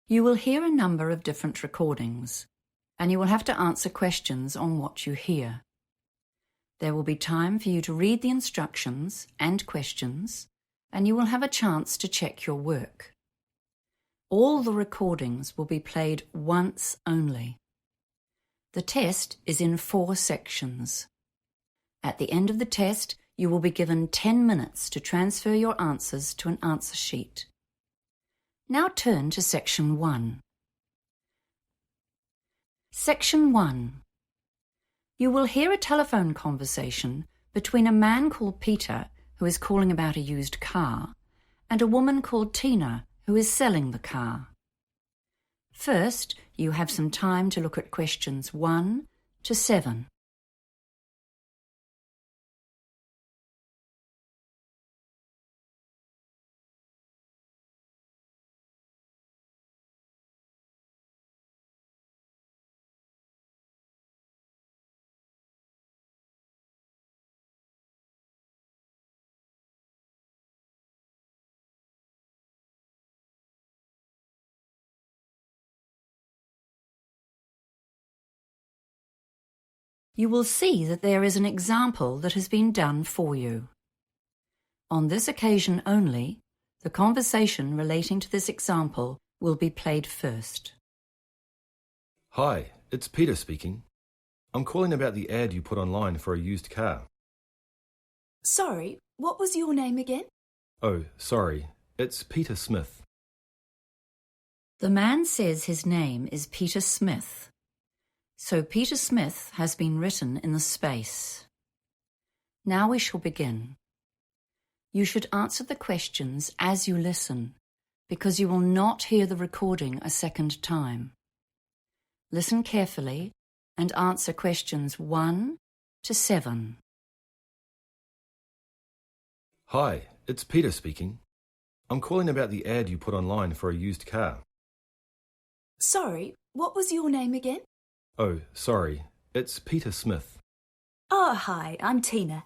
You will hear a number of different recordings, and you will have to answer questions on what you hear. There will be time for you to read the instructions and questions, and you will have a chance to check your work. All the recordings will be played once only. The test is in 4 sections. At the end of the test, you will be given 10 minutes to transfer your answers to an answer sheet. Now turn to Section 1. Section 1. You will hear a telephone conversation between a man called Peter, who is calling about a used car, and a woman called Tina, who is selling the car. First, you have some time to look at questions 1 to 7. You will see that there is an example that has been done for you. On this occasion only, the conversation relating to this example will be played first. Hi, it's Peter speaking. I'm calling about the ad you put online for a used car. Sorry, what was your name again? Oh, sorry. It's Peter Smith. The man says his name is Peter Smith. So Peter Smith has been written in the space. Now we shall begin. You should answer the questions as you listen, because you will not hear the recording a second time. Listen carefully and answer questions 1 to 7. Hi, it's Peter speaking. I'm calling about the ad you put online for a used car. Sorry, what was your name again? Oh, sorry. It's Peter Smith. Oh, hi, I'm Tina.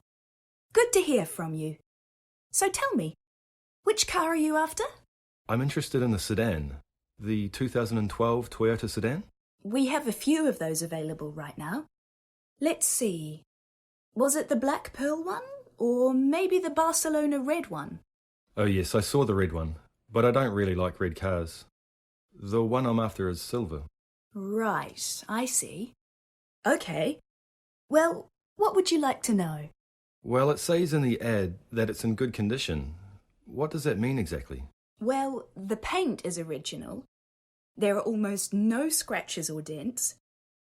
Good to hear from you. So tell me, which car are you after? I'm interested in the sedan, the 2012 Toyota sedan. We have a few of those available right now. Let's see. Was it the black pearl one? Or maybe the Barcelona red one? Oh yes, I saw the red one, but I don't really like red cars. The one I'm after is silver. Right, I see. Okay. Well, what would you like to know? Well, it says in the ad that it's in good condition. What does that mean exactly? Well, the paint is original. There are almost no scratches or dents.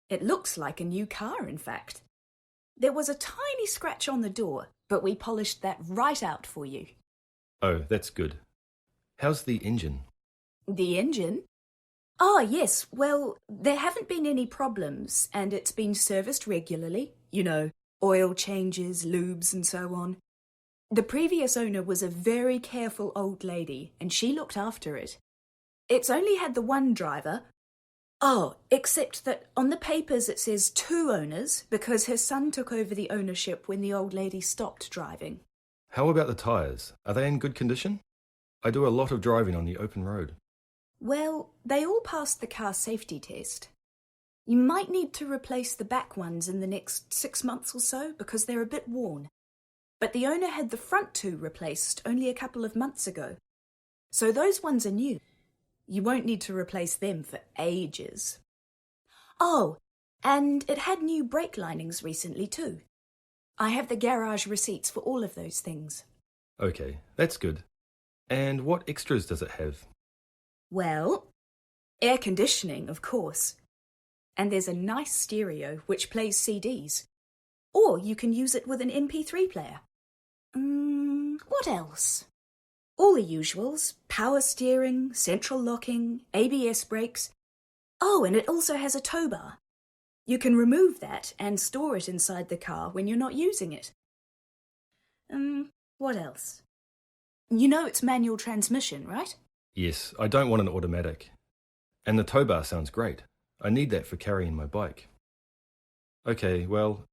It looks like a new car, in fact. There was a tiny scratch on the door, but we polished that right out for you. Oh, that's good. How's the engine? The engine? Oh, yes. Well, there haven't been any problems, and it's been serviced regularly. You know, oil changes, lubes, and so on. The previous owner was a very careful old lady, and she looked after it. It's only had the one driver. Oh, except that on the papers it says 2 owners, because her son took over the ownership when the old lady stopped driving. How about the tyres? Are they in good condition? I do a lot of driving on the open road. Well, they all passed the car safety test. You might need to replace the back ones in the next 6 months or so because they're a bit worn. But the owner had the front 2 replaced only a couple of months ago. So those ones are new. You won't need to replace them for ages. Oh, and it had new brake linings recently too. I have the garage receipts for all of those things. Okay, that's good. And what extras does it have? Well, air conditioning, of course. And there's a nice stereo which plays CDs. Or you can use it with an MP3 player. What else? All the usuals. Power steering, central locking, ABS brakes. Oh, and it also has a tow bar. You can remove that and store it inside the car when you're not using it. What else? You know it's manual transmission, right? Yes, I don't want an automatic. And the tow bar sounds great. I need that for carrying my bike. Okay, well,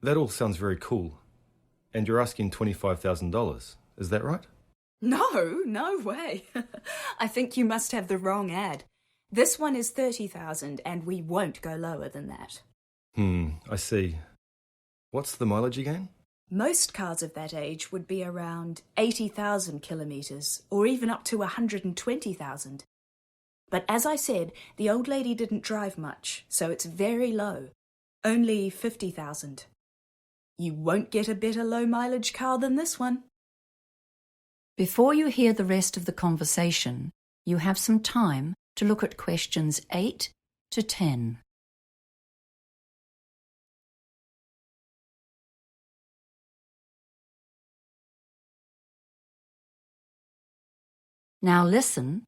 that all sounds very cool. And you're asking $25,000, is that right? No way. I think you must have the wrong ad. This one is 30,000 and we won't go lower than that. I see. What's the mileage again? Most cars of that age would be around 80,000 kilometres, or even up to 120,000. But as I said, the old lady didn't drive much, so it's very low. Only 50,000. You won't get a better low-mileage car than this one. Before you hear the rest of the conversation, you have some time to look at questions 8 to 10. Now listen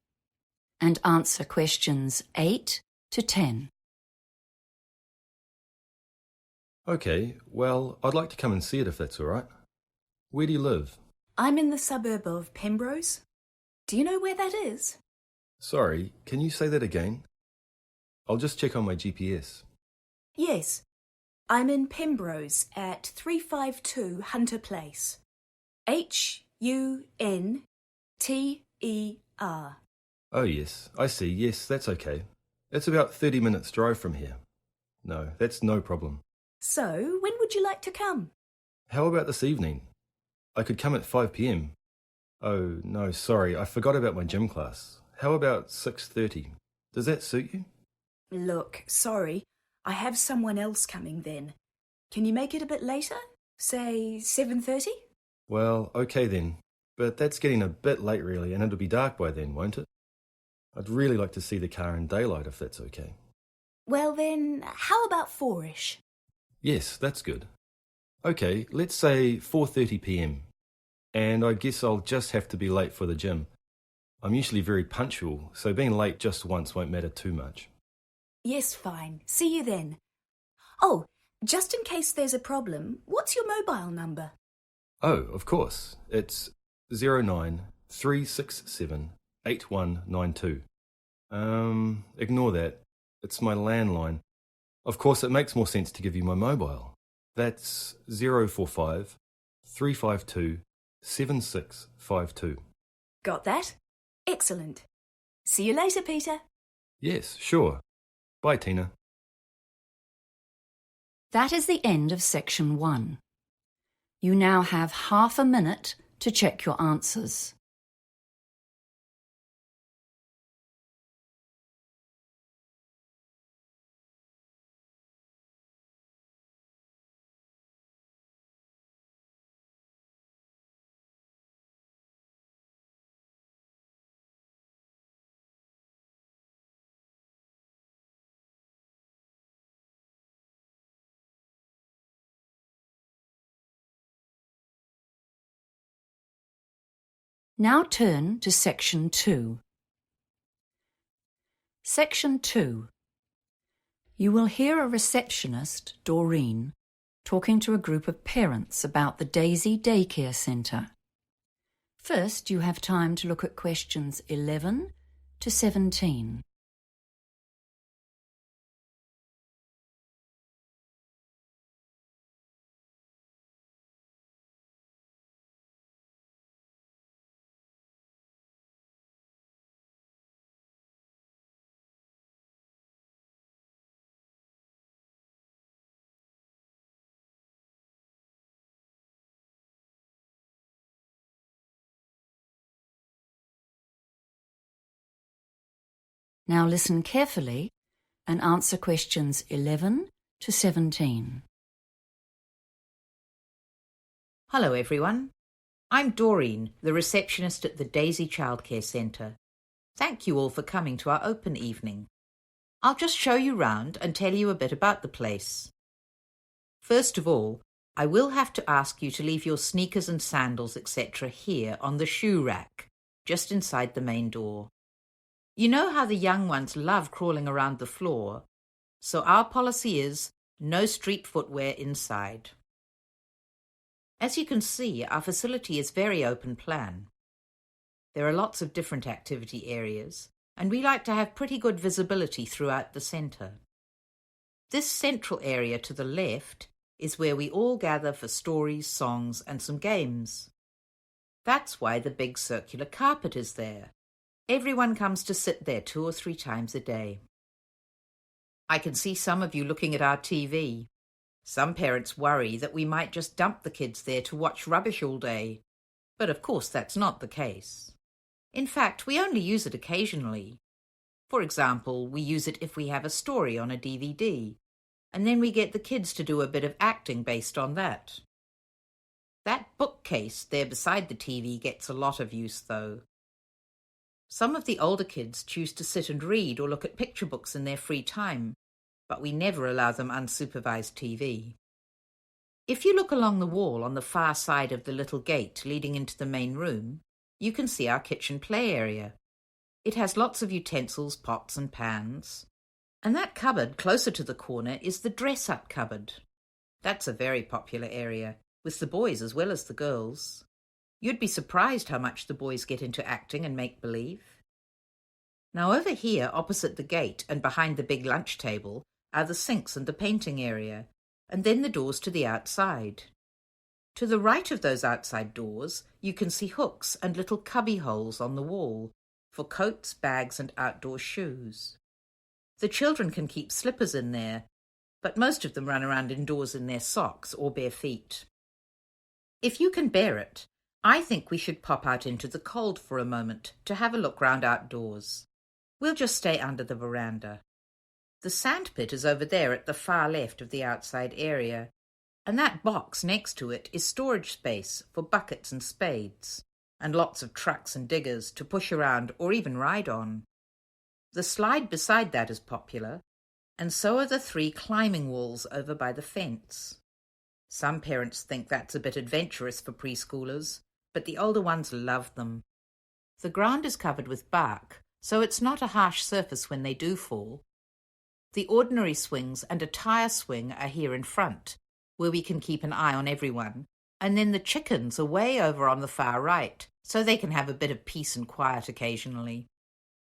and answer questions 8 to 10. Okay, well, I'd like to come and see it if that's all right. Where do you live? I'm in the suburb of Pembrose. Do you know where that is? Sorry, can you say that again? I'll just check on my GPS. Yes. I'm in Pembrose at 352 Hunter Place. Hunter. Oh yes, I see. Yes, that's okay. It's about 30 minutes drive from here. No, that's no problem. So, when would you like to come? How about this evening? I could come at 5 p.m. Oh, no, sorry, I forgot about my gym class. How about 6:30? Does that suit you? Look, sorry, I have someone else coming then. Can you make it a bit later? Say 7:30? Well, okay then. But that's getting a bit late really, and it'll be dark by then, won't it? I'd really like to see the car in daylight if that's okay. Well then, how about 4ish? Yes, that's good. Okay, let's say 4:30 p.m. And I guess I'll just have to be late for the gym. I'm usually very punctual, so being late just once won't matter too much. Yes, fine. See you then. Oh, just in case there's a problem, what's your mobile number? Oh, of course. It's 093678192. Ignore that. It's my landline. Of course, it makes more sense to give you my mobile. That's 045 352 7652. Got that? Excellent. See you later, Peter. Yes, sure. Bye, Tina. That is the end of section 1. You now have half a minute to check your answers. Now turn to section 2. Section 2. You will hear a receptionist, Doreen, talking to a group of parents about the Daisy Daycare Centre. First, you have time to look at questions 11 to 17. Now listen carefully and answer questions 11 to 17. Hello everyone. I'm Doreen, the receptionist at the Daisy Childcare Centre. Thank you all for coming to our open evening. I'll just show you round and tell you a bit about the place. First of all, I will have to ask you to leave your sneakers and sandals, etc. here on the shoe rack, just inside the main door. You know how the young ones love crawling around the floor, so our policy is no street footwear inside. As you can see, our facility is very open plan. There are lots of different activity areas, and we like to have pretty good visibility throughout the centre. This central area to the left is where we all gather for stories, songs, and some games. That's why the big circular carpet is there. Everyone comes to sit there 2 or 3 times a day. I can see some of you looking at our TV. Some parents worry that we might just dump the kids there to watch rubbish all day. But of course that's not the case. In fact, we only use it occasionally. For example, we use it if we have a story on a DVD, and then we get the kids to do a bit of acting based on that. That bookcase there beside the TV gets a lot of use, though. Some of the older kids choose to sit and read or look at picture books in their free time, but we never allow them unsupervised TV. If you look along the wall on the far side of the little gate leading into the main room, you can see our kitchen play area. It has lots of utensils, pots and pans. And that cupboard closer to the corner is the dress-up cupboard. That's a very popular area, with the boys as well as the girls. You'd be surprised how much the boys get into acting and make-believe. Now over here, opposite the gate and behind the big lunch table, are the sinks and the painting area, and then the doors to the outside. To the right of those outside doors, you can see hooks and little cubby holes on the wall for coats, bags, and outdoor shoes. The children can keep slippers in there, but most of them run around indoors in their socks or bare feet. If you can bear it, I think we should pop out into the cold for a moment to have a look round outdoors. We'll just stay under the veranda. The sandpit is over there at the far left of the outside area, and that box next to it is storage space for buckets and spades, and lots of trucks and diggers to push around or even ride on. The slide beside that is popular, and so are the 3 climbing walls over by the fence. Some parents think that's a bit adventurous for preschoolers, but the older ones love them. The ground is covered with bark, so it's not a harsh surface when they do fall. The ordinary swings and a tire swing are here in front, where we can keep an eye on everyone, and then the chickens are way over on the far right, so they can have a bit of peace and quiet occasionally.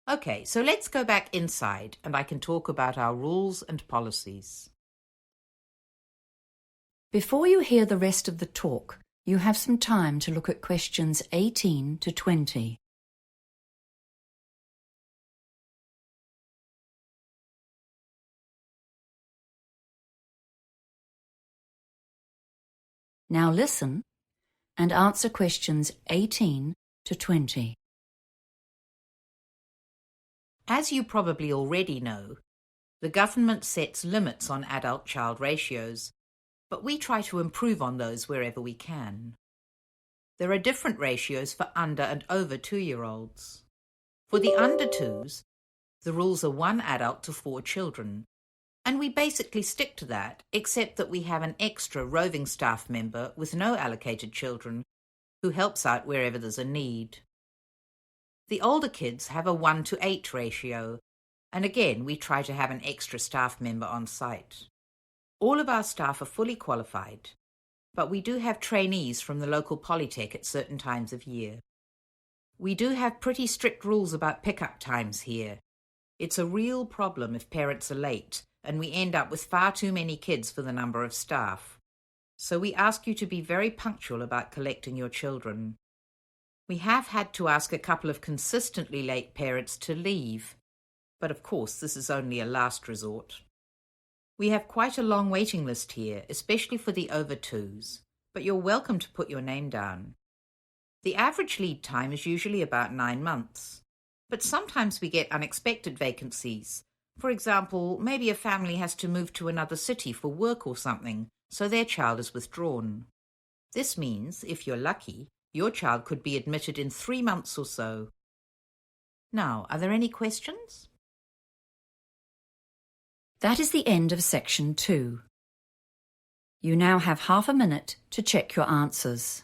Okay, so let's go back inside, and I can talk about our rules and policies. Before you hear the rest of the talk, you have some time to look at questions 18 to 20. Now listen and answer questions 18 to 20. As you probably already know, the government sets limits on adult-child ratios, but we try to improve on those wherever we can. There are different ratios for under and over 2-year-olds. For the under 2s, the rules are 1 adult to 4 children, and we basically stick to that, except that we have an extra roving staff member with no allocated children who helps out wherever there's a need. The older kids have a 1 to 8 ratio, and again we try to have an extra staff member on site. All of our staff are fully qualified, but we do have trainees from the local polytech at certain times of year. We do have pretty strict rules about pickup times here. It's a real problem if parents are late, and we end up with far too many kids for the number of staff. So we ask you to be very punctual about collecting your children. We have had to ask a couple of consistently late parents to leave, but of course this is only a last resort. We have quite a long waiting list here, especially for the over 2s, but you're welcome to put your name down. The average lead time is usually about 9 months, but sometimes we get unexpected vacancies. For example, maybe a family has to move to another city for work or something, so their child is withdrawn. This means, if you're lucky, your child could be admitted in 3 months or so. Now, are there any questions? That is the end of section 2. You now have half a minute to check your answers.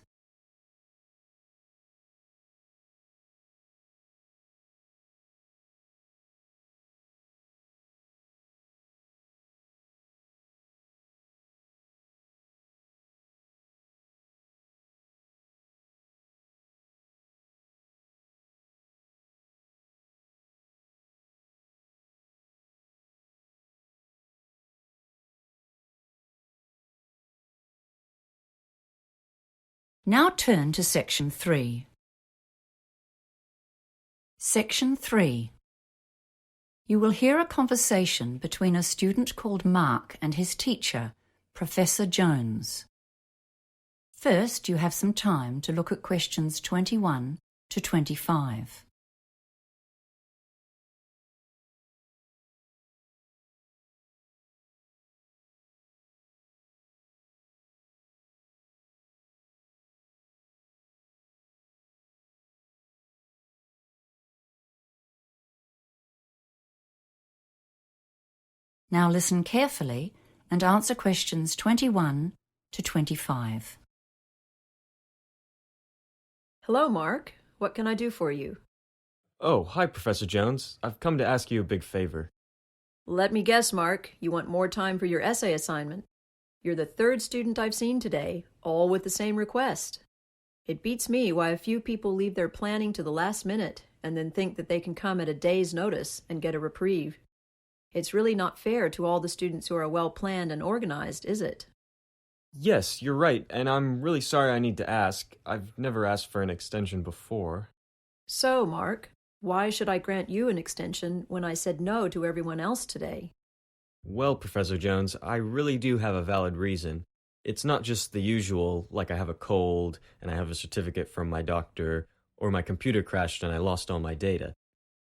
Now turn to section 3. Section 3. You will hear a conversation between a student called Mark and his teacher, Professor Jones. First, you have some time to look at questions 21 to 25. Now listen carefully and answer questions 21 to 25. Hello, Mark. What can I do for you? Oh, hi, Professor Jones. I've come to ask you a big favor. Let me guess, Mark. You want more time for your essay assignment. You're the third student I've seen today, all with the same request. It beats me why a few people leave their planning to the last minute and then think that they can come at a day's notice and get a reprieve. It's really not fair to all the students who are well-planned and organized, is it? Yes, you're right, and I'm really sorry I need to ask. I've never asked for an extension before. So, Mark, why should I grant you an extension when I said no to everyone else today? Well, Professor Jones, I really do have a valid reason. It's not just the usual, like I have a cold, and I have a certificate from my doctor, or my computer crashed and I lost all my data.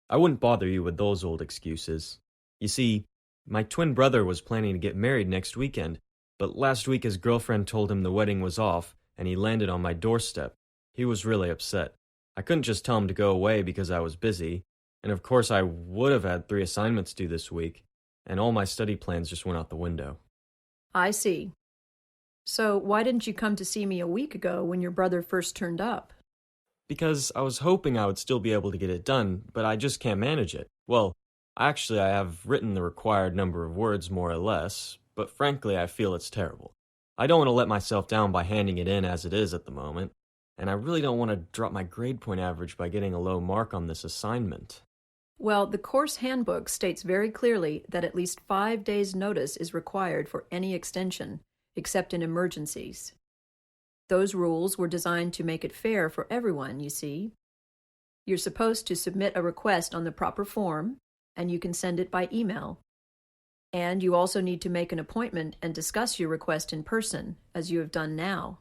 I wouldn't bother you with those old excuses. You see, my twin brother was planning to get married next weekend, but last week his girlfriend told him the wedding was off, and he landed on my doorstep. He was really upset. I couldn't just tell him to go away because I was busy, and of course I would have had 3 assignments due this week, and all my study plans just went out the window. I see. So why didn't you come to see me a week ago when your brother first turned up? Because I was hoping I would still be able to get it done, but I just can't manage it. Well, actually, I have written the required number of words more or less, but frankly, I feel it's terrible. I don't want to let myself down by handing it in as it is at the moment, and I really don't want to drop my grade point average by getting a low mark on this assignment. Well, the course handbook states very clearly that at least 5 days' notice is required for any extension, except in emergencies. Those rules were designed to make it fair for everyone, you see. You're supposed to submit a request on the proper form, and you can send it by email. And you also need to make an appointment and discuss your request in person, as you have done now.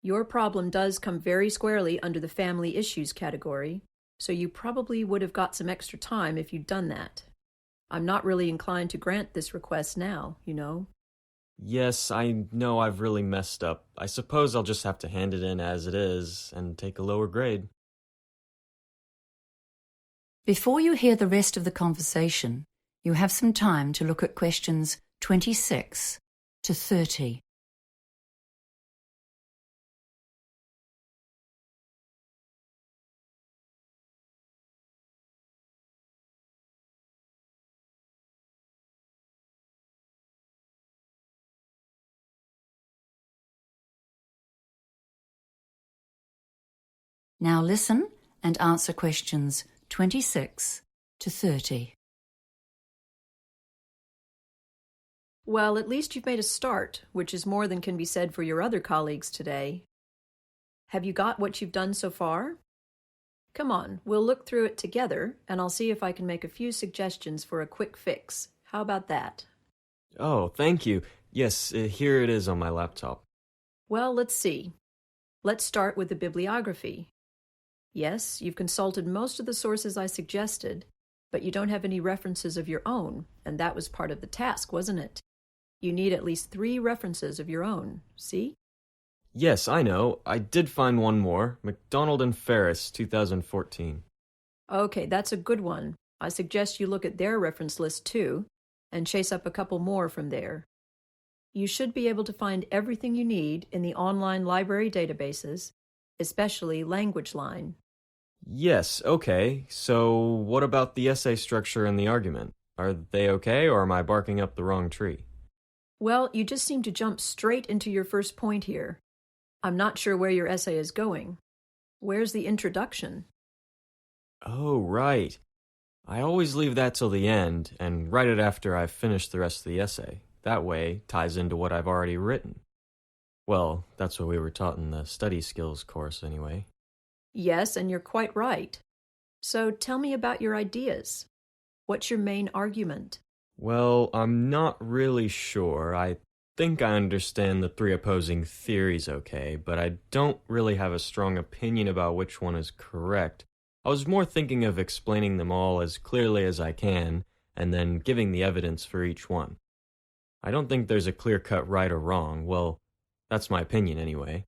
Your problem does come very squarely under the family issues category, so you probably would have got some extra time if you'd done that. I'm not really inclined to grant this request now, you know. Yes, I know I've really messed up. I suppose I'll just have to hand it in as it is and take a lower grade. Before you hear the rest of the conversation, you have some time to look at questions 26 to 30. Now listen and answer questions 26 to 30. Well, at least you've made a start, which is more than can be said for your other colleagues today. Have you got what you've done so far? Come on, we'll look through it together, and I'll see if I can make a few suggestions for a quick fix. How about that? Oh, thank you. Yes, here it is on my laptop. Well, let's see. Let's start with the bibliography. Yes, you've consulted most of the sources I suggested, but you don't have any references of your own, and that was part of the task, wasn't it? You need at least 3 references of your own, see? Yes, I know. I did find one more. McDonald and Ferris, 2014. Okay, that's a good one. I suggest you look at their reference list too, and chase up a couple more from there. You should be able to find everything you need in the online library databases, especially LanguageLine. Yes, okay. So what about the essay structure and the argument? Are they okay, or am I barking up the wrong tree? Well, you just seem to jump straight into your first point here. I'm not sure where your essay is going. Where's the introduction? Oh, right. I always leave that till the end and write it after I've finished the rest of the essay. That way, it ties into what I've already written. Well, that's what we were taught in the study skills course anyway. Yes, and you're quite right. So tell me about your ideas. What's your main argument? Well, I'm not really sure. I think I understand the three opposing theories okay, but I don't really have a strong opinion about which one is correct. I was more thinking of explaining them all as clearly as I can, and then giving the evidence for each one. I don't think there's a clear-cut right or wrong. Well, that's my opinion anyway.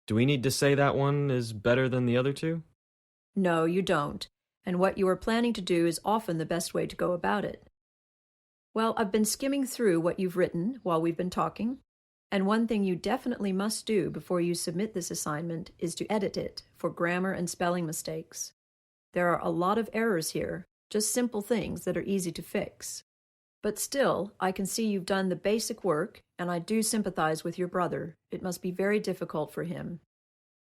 Do we need to say that one is better than the other two? No, you don't. And what you are planning to do is often the best way to go about it. Well, I've been skimming through what you've written while we've been talking, and one thing you definitely must do before you submit this assignment is to edit it for grammar and spelling mistakes. There are a lot of errors here, just simple things that are easy to fix. But still, I can see you've done the basic work, and I do sympathize with your brother. It must be very difficult for him.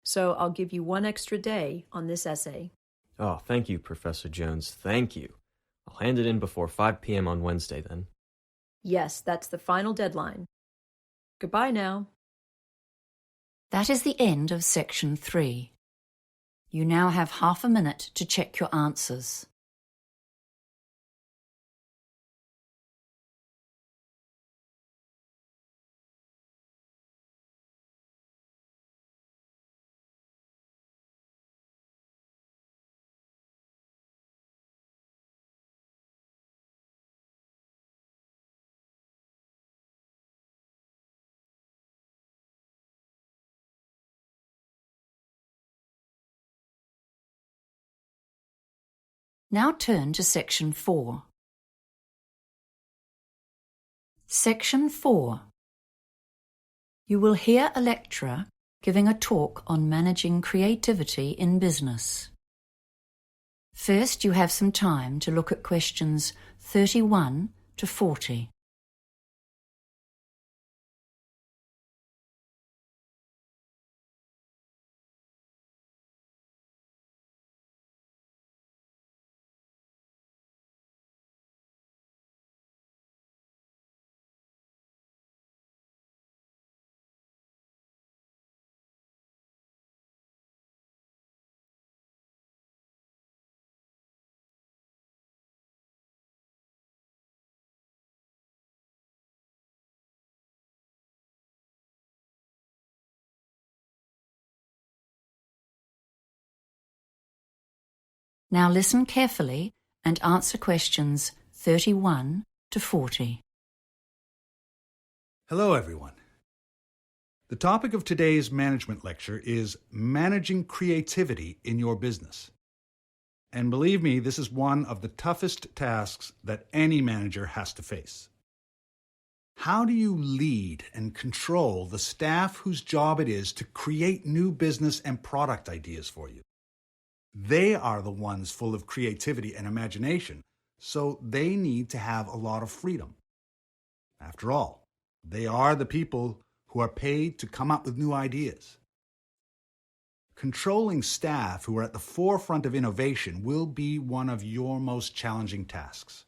So I'll give you one extra day on this essay. Oh, thank you, Professor Jones. Thank you. I'll hand it in before 5 p.m. on Wednesday, then. Yes, that's the final deadline. Goodbye now. That is the end of section 3. You now have half a minute to check your answers. Now turn to section 4. Section 4. You will hear a lecturer giving a talk on managing creativity in business. First, you have some time to look at questions 31 to 40. Now listen carefully and answer questions 31 to 40. Hello, everyone. The topic of today's management lecture is managing creativity in your business. And believe me, this is one of the toughest tasks that any manager has to face. How do you lead and control the staff whose job it is to create new business and product ideas for you? They are the ones full of creativity and imagination, so they need to have a lot of freedom. After all, they are the people who are paid to come up with new ideas. Controlling staff who are at the forefront of innovation will be one of your most challenging tasks.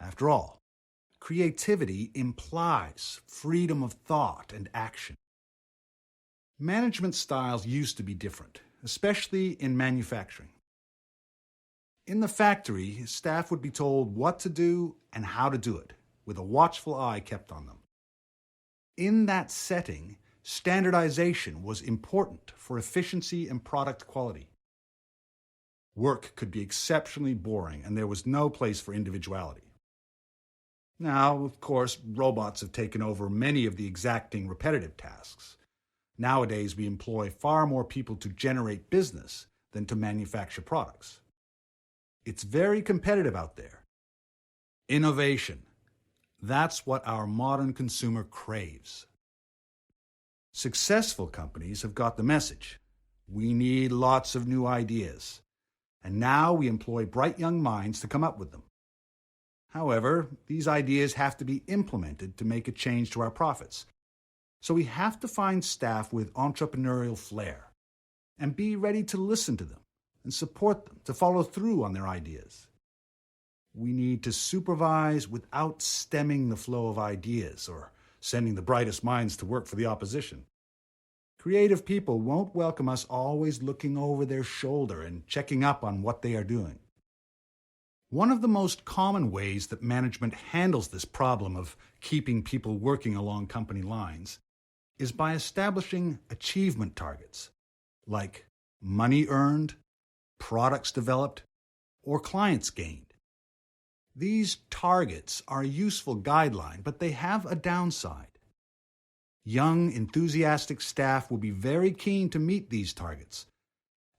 After all, creativity implies freedom of thought and action. Management styles used to be different, especially in manufacturing. In the factory, staff would be told what to do and how to do it, with a watchful eye kept on them. In that setting, standardization was important for efficiency and product quality. Work could be exceptionally boring, and there was no place for individuality. Now, of course, robots have taken over many of the exacting repetitive tasks. Nowadays, we employ far more people to generate business than to manufacture products. It's very competitive out there. Innovation. That's what our modern consumer craves. Successful companies have got the message. We need lots of new ideas. And now we employ bright young minds to come up with them. However, these ideas have to be implemented to make a change to our profits. So we have to find staff with entrepreneurial flair and be ready to listen to them and support them to follow through on their ideas. We need to supervise without stemming the flow of ideas or sending the brightest minds to work for the opposition. Creative people won't welcome us always looking over their shoulder and checking up on what they are doing. One of the most common ways that management handles this problem of keeping people working along company lines is by establishing achievement targets, like money earned, products developed, or clients gained. These targets are a useful guideline, but they have a downside. Young, enthusiastic staff will be very keen to meet these targets,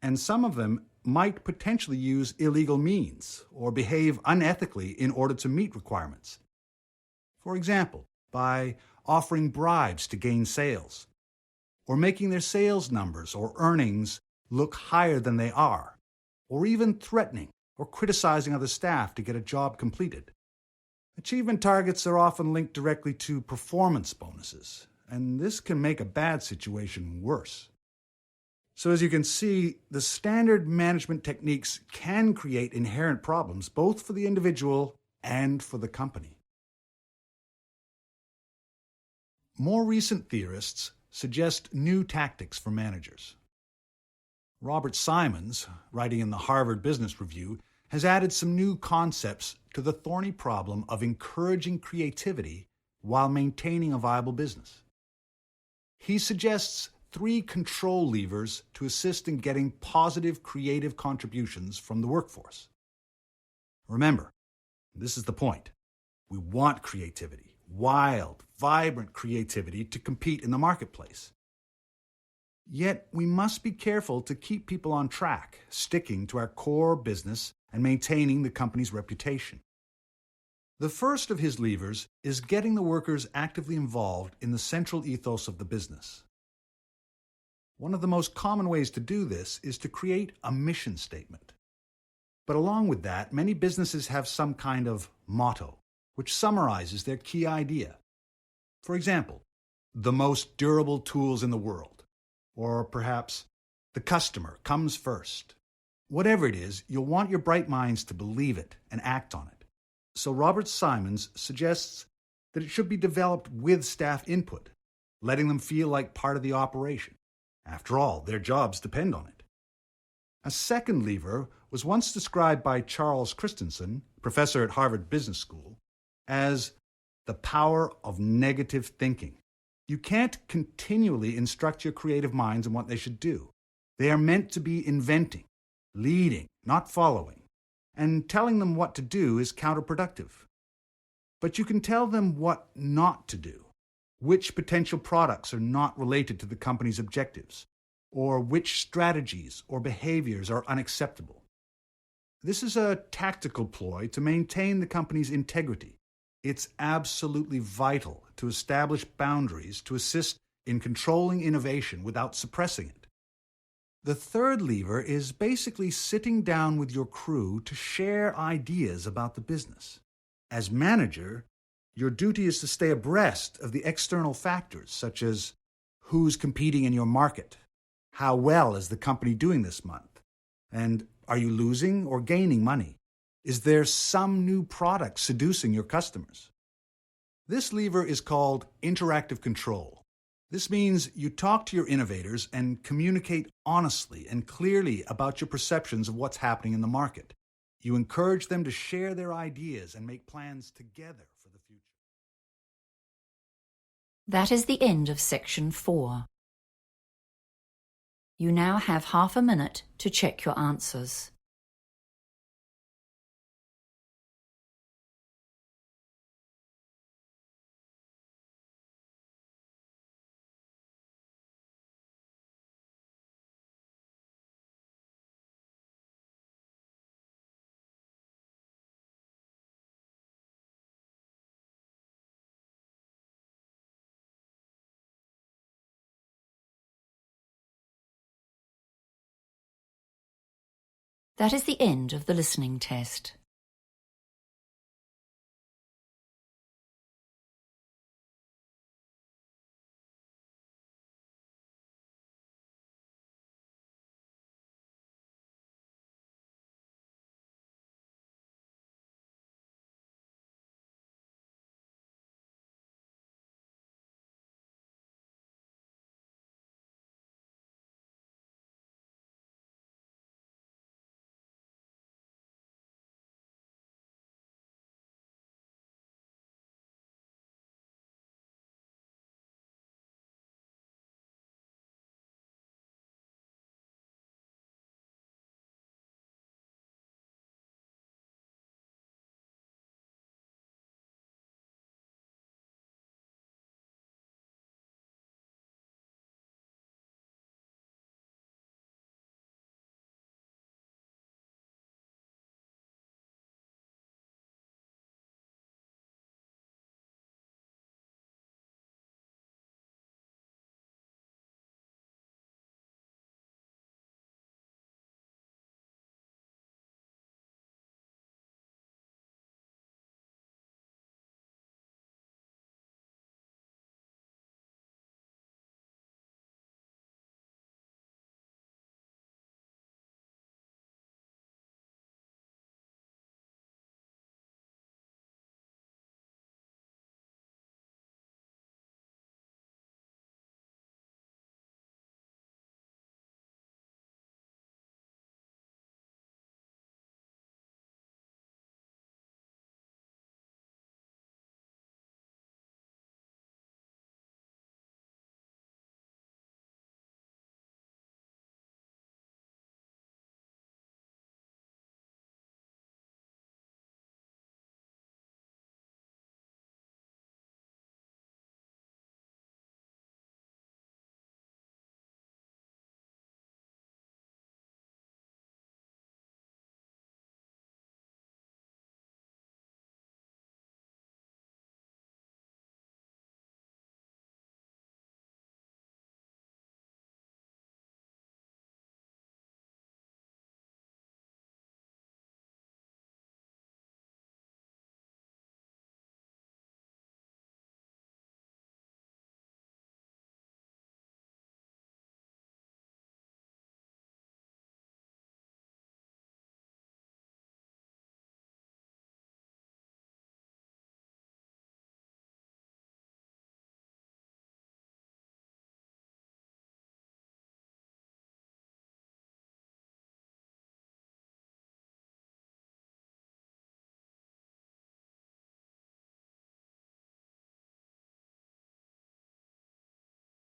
and some of them might potentially use illegal means or behave unethically in order to meet requirements. For example, by offering bribes to gain sales, or making their sales numbers or earnings look higher than they are, or even threatening or criticizing other staff to get a job completed. Achievement targets are often linked directly to performance bonuses, and this can make a bad situation worse. So as you can see, the standard management techniques can create inherent problems both for the individual and for the company. More recent theorists suggest new tactics for managers. Robert Simons, writing in the Harvard Business Review, has added some new concepts to the thorny problem of encouraging creativity while maintaining a viable business. He suggests 3 control levers to assist in getting positive creative contributions from the workforce. Remember, this is the point. We want creativity, wild, vibrant creativity to compete in the marketplace. Yet we must be careful to keep people on track, sticking to our core business and maintaining the company's reputation. The first of his levers is getting the workers actively involved in the central ethos of the business. One of the most common ways to do this is to create a mission statement. But along with that, many businesses have some kind of motto, which summarizes their key idea. For example, the most durable tools in the world, or perhaps the customer comes first. Whatever it is, you'll want your bright minds to believe it and act on it. So Robert Simons suggests that it should be developed with staff input, letting them feel like part of the operation. After all, their jobs depend on it. A second lever was once described by Charles Christensen, professor at Harvard Business School, as the power of negative thinking. You can't continually instruct your creative minds on what they should do. They are meant to be inventing, leading, not following. And telling them what to do is counterproductive. But you can tell them what not to do, which potential products are not related to the company's objectives, or which strategies or behaviors are unacceptable. This is a tactical ploy to maintain the company's integrity. It's absolutely vital to establish boundaries to assist in controlling innovation without suppressing it. The third lever is basically sitting down with your crew to share ideas about the business. As manager, your duty is to stay abreast of the external factors, such as who's competing in your market, how well is the company doing this month, and are you losing or gaining money? Is there some new product seducing your customers? This lever is called interactive control. This means you talk to your innovators and communicate honestly and clearly about your perceptions of what's happening in the market. You encourage them to share their ideas and make plans together for the future. That is the end of section 4. You now have half a minute to check your answers. That is the end of the listening test.